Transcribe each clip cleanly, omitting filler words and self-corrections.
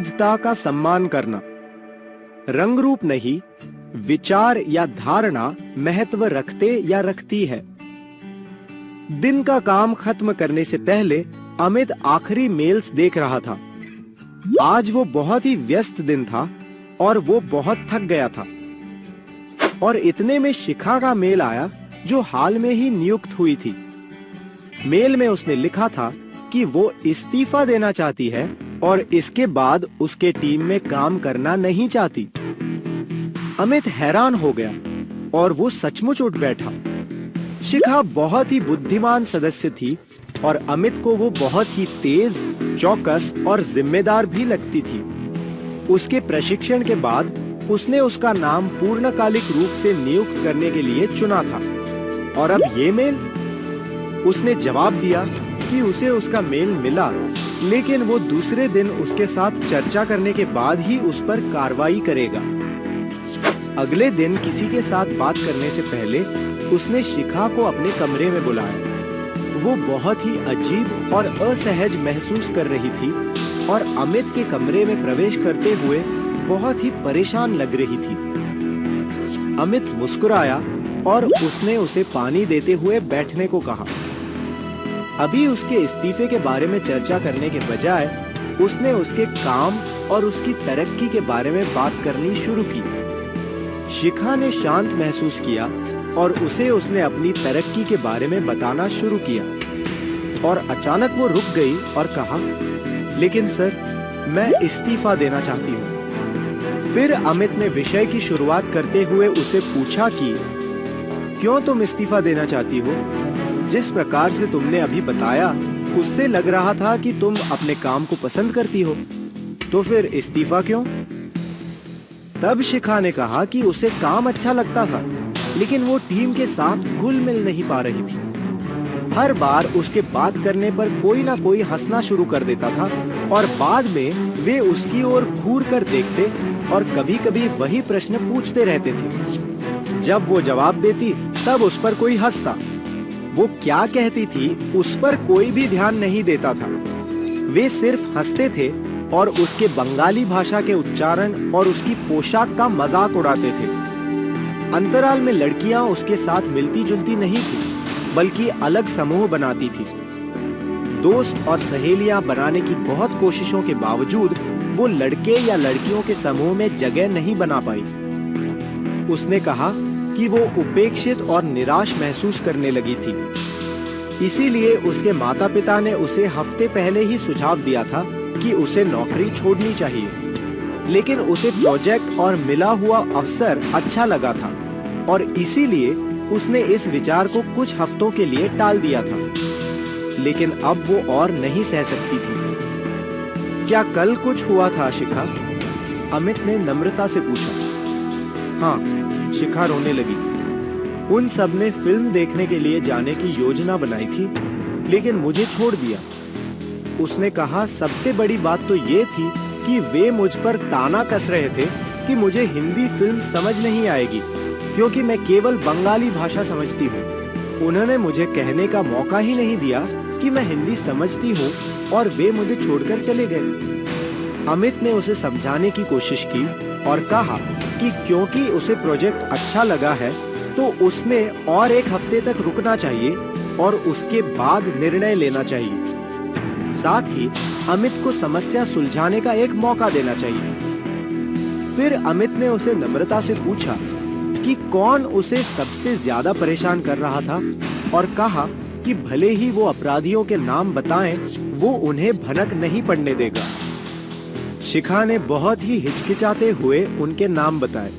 विविधता का सम्मान करना। रंग रूप नहीं, विचार या धारणा महत्व रखते या रखती है। दिन का काम खत्म करने से पहले अमित आखिरी मेल्स देख रहा था। आज वो बहुत ही व्यस्त दिन था और वो बहुत थक गया था। और इतने में शिखा का मेल आया जो हाल में ही नियुक्त हुई थी। मेल में उसने लिखा था कि वो इस्तीफा देना चाहती है और इसके बाद उसके टीम में काम करना नहीं चाहती। अमित हैरान हो गया और वो सचमुच उठ बैठा। शिखा बहुत ही बुद्धिमान सदस्य थी और अमित को वो बहुत ही तेज, चौकस और जिम्मेदार भी लगती थी। उसके प्रशिक्षण के बाद उसने उसका नाम पूर्णकालिक रूप से नियुक्त करने के लिए चुना था। और अब ये मेल? उसने जवाब दिया कि उसे उसका मेल मिला, लेकिन वो दूसरे दिन उसके साथ चर्चा करने के बाद ही उस पर कार्रवाई करेगा। अगले दिन किसी के साथ बात करने से पहले उसने शिखा को अपने कमरे में बुलाया। वो बहुत ही अजीब और असहज महसूस कर रही थी और अमित के कमरे में प्रवेश करते हुए बहुत ही परेशान लग रही थी। अमित मुस्कुराया और उसने उसे पानी देते हुए बैठने को कहा। अभी उसके इस्तीफे के बारे में चर्चा करने के बजाय उसने उसके काम और उसकी तरक्की के बारे में बात करनी शुरू की। शिखा ने शांत महसूस किया और उसे उसने अपनी तरक्की के बारे में बताना शुरू किया। और अचानक वो रुक गई और कहा, लेकिन सर, मैं इस्तीफा देना चाहती हूँ। फिर अमित ने विषय की शुरुआत करते हुए उसे पूछा कि क्यों तुम इस्तीफा देना चाहती हो? जिस प्रकार से तुमने अभी बताया, उससे लग रहा था कि तुम अपने काम को पसंद करती हो, तो फिर इस्तीफा क्यों? तब शिखा ने कहा कि उसे काम अच्छा लगता था, लेकिन वो टीम के साथ घुल मिल नहीं पा रही थी। हर बार उसके बात करने पर कोई ना कोई हंसना शुरू कर देता था और बाद में वे उसकी ओर घूर कर देखते और कभी-कभी वही प्रश्न पूछते रहते थे। जब वो जवाब देती, तब उस पर कोई हंसता। वो क्या कहती थी उस पर कोई भी ध्यान नहीं देता था। वे सिर्फ हंसते थे और उसके बंगाली भाषा के उच्चारण और उसकी पोशाक का मजाक उड़ाते थे। अंतराल में लड़कियां उसके साथ मिलती जुलती नहीं थी, बल्कि अलग समूह बनाती थी। दोस्त और सहेलियां बनाने की बहुत कोशिशों के बावजूद वो लड़के या लड़कियों के समूह में जगह नहीं बना पाई। उसने कहा कि वो उपेक्षित और निराश महसूस करने लगी थी। इसीलिए उसके माता-पिता ने उसे हफ्ते पहले ही सुझाव दिया था कि उसे नौकरी छोड़नी चाहिए। लेकिन उसे प्रोजेक्ट और मिला हुआ अवसर अच्छा लगा था और इसीलिए उसने इस विचार को कुछ हफ्तों के लिए टाल दिया था। लेकिन अब वो और नहीं सह सकती थी। क्या कल कुछ हुआ था शिखा? अमित ने नम्रता से पूछा। हाँ, शिखा रोने लगी। उन सब ने फिल्म देखने के लिए जाने की योजना बनाई थी, लेकिन मुझे छोड़ दिया। उसने कहा, सबसे बड़ी बात तो ये थी कि वे मुझ पर ताना कस रहे थे कि मुझे हिंदी फिल्म समझ नहीं आएगी, क्योंकि मैं केवल बंगाली भाषा समझती हूँ। उन्होंने मुझे कहने का मौका ही नहीं दिया कि मैं हिंदी समझती हूँ और वे मुझे छोड़कर चले गए। अमित ने उसे समझाने की कोशिश की और कहा कि क्योंकि उसे प्रोजेक्ट अच्छा लगा है, तो उसने और एक हफ्ते तक रुकना चाहिए और उसके बाद निर्णय लेना चाहिए। साथ ही अमित को समस्या सुलझाने का एक मौका देना चाहिए। फिर अमित ने उसे नम्रता से पूछा कि कौन उसे सबसे ज्यादा परेशान कर रहा था और कहा कि भले ही वो अपराधियों के नाम बताएं, वो उन्हें भनक नहीं पड़ने देगा। शिखा ने बहुत ही हिचकिचाते हुए उनके नाम बताए।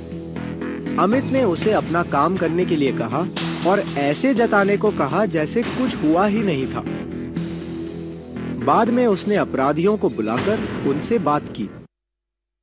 अमित ने उसे अपना काम करने के लिए कहा और ऐसे जताने को कहा जैसे कुछ हुआ ही नहीं था। बाद में उसने अपराधियों को बुलाकर उनसे बात की।